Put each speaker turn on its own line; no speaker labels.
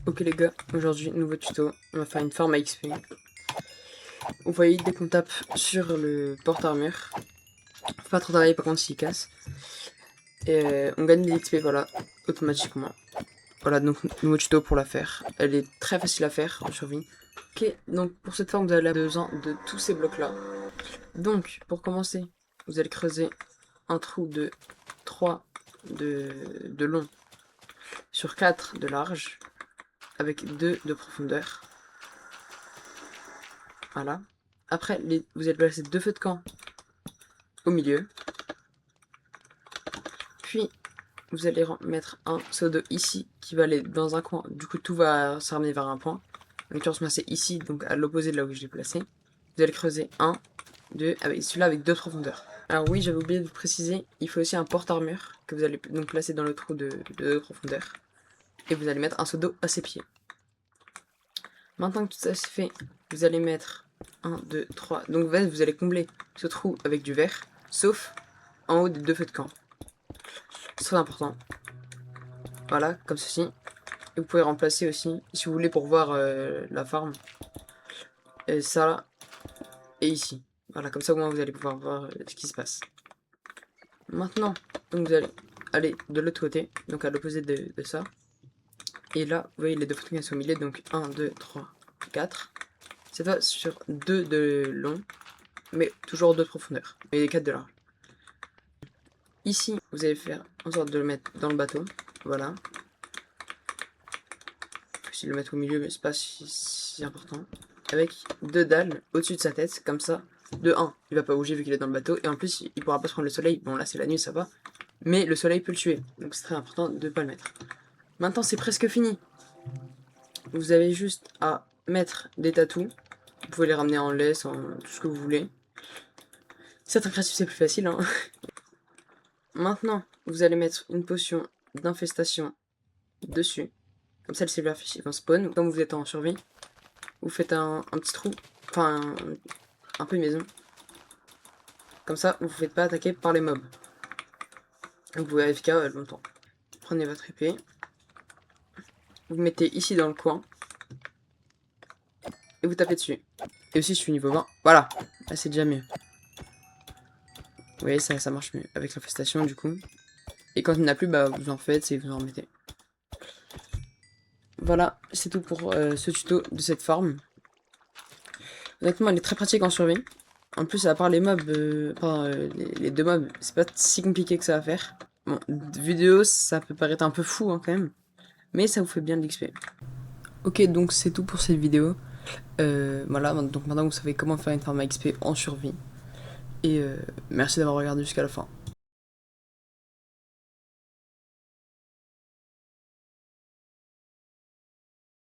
Ok les gars, aujourd'hui nouveau tuto, on va faire une farm à XP. Vous voyez, dès qu'on tape sur le porte-armure, faut pas trop travailler par contre s'il casse, et on gagne des XP, voilà, automatiquement. Voilà, donc nouveau tuto pour la faire. Elle est très facile à faire en survie. Ok, donc pour cette farm vous avez besoin de tous ces blocs là. Donc pour commencer, vous allez creuser un trou de 3 de long sur 4 de large, avec 2 de profondeur. Voilà. Après, vous allez placer 2 feux de camp au milieu. Puis, vous allez mettre un seau d'eau ici qui va aller dans un coin. Du coup, tout va se ramener vers un point. Donc, tu vas se ici, donc à l'opposé de là où je l'ai placé. Vous allez creuser un, deux, avec celui-là avec 2 profondeurs. Alors oui, j'avais oublié de vous préciser, il faut aussi un porte-armure que vous allez donc placer dans le trou de 2 profondeurs. Et vous allez mettre un seau d'eau à ses pieds. Maintenant que tout ça c'est fait, vous allez mettre 1, 2, 3. Donc vous allez combler ce trou avec du verre, sauf en haut des 2 feux de camp. C'est très important. Voilà, comme ceci. Et vous pouvez remplacer aussi, si vous voulez, pour voir la farm. Et ça, et ici. Voilà, comme ça au moins vous allez pouvoir voir ce qui se passe. Maintenant, donc vous allez aller de l'autre côté, donc à l'opposé de ça. Et là, vous voyez les 2 feux de camp sont au milieu, donc 1, 2, 3, 4. Cette fois sur 2 de long, mais toujours 2 de profondeur, et 4 de large. Ici, vous allez faire en sorte de le mettre dans le bateau, voilà. Faut aussi le mettre au milieu, mais c'est pas si important. Avec 2 dalles au-dessus de sa tête, comme ça. De 1, il va pas bouger vu qu'il est dans le bateau, et en plus, il pourra pas se prendre le soleil. Bon, là c'est la nuit, ça va, mais le soleil peut le tuer, donc c'est très important de pas le mettre. Maintenant, c'est presque fini. Vous avez juste à mettre des tatous. Vous pouvez les ramener en laisse, en tout ce que vous voulez. Certains créatifs c'est plus facile, hein. Maintenant, vous allez mettre une potion d'infestation dessus. Comme ça, les silverfish vont spawn. Comme vous êtes en survie, vous faites un petit trou, enfin un peu une maison. Comme ça, vous ne vous faites pas attaquer par les mobs. Vous pouvez AFK longtemps. Prenez votre épée. Vous mettez ici dans le coin. Et vous tapez dessus. Et aussi, je suis niveau 20. Voilà, là c'est déjà mieux. Vous voyez, ça marche mieux avec l'infestation du coup. Et quand il n'y en a plus, bah vous en faites et vous en remettez. Voilà, c'est tout pour ce tuto de cette farm. Honnêtement, elle est très pratique en survie. En plus, à part les mobs, les 2 mobs, c'est pas si compliqué que ça à faire. Bon, vidéo, ça peut paraître un peu fou hein, quand même. Mais ça vous fait bien de l'XP. Ok, donc c'est tout pour cette vidéo. Voilà, donc maintenant vous savez comment faire une farm à XP en survie. Et merci d'avoir regardé jusqu'à la fin.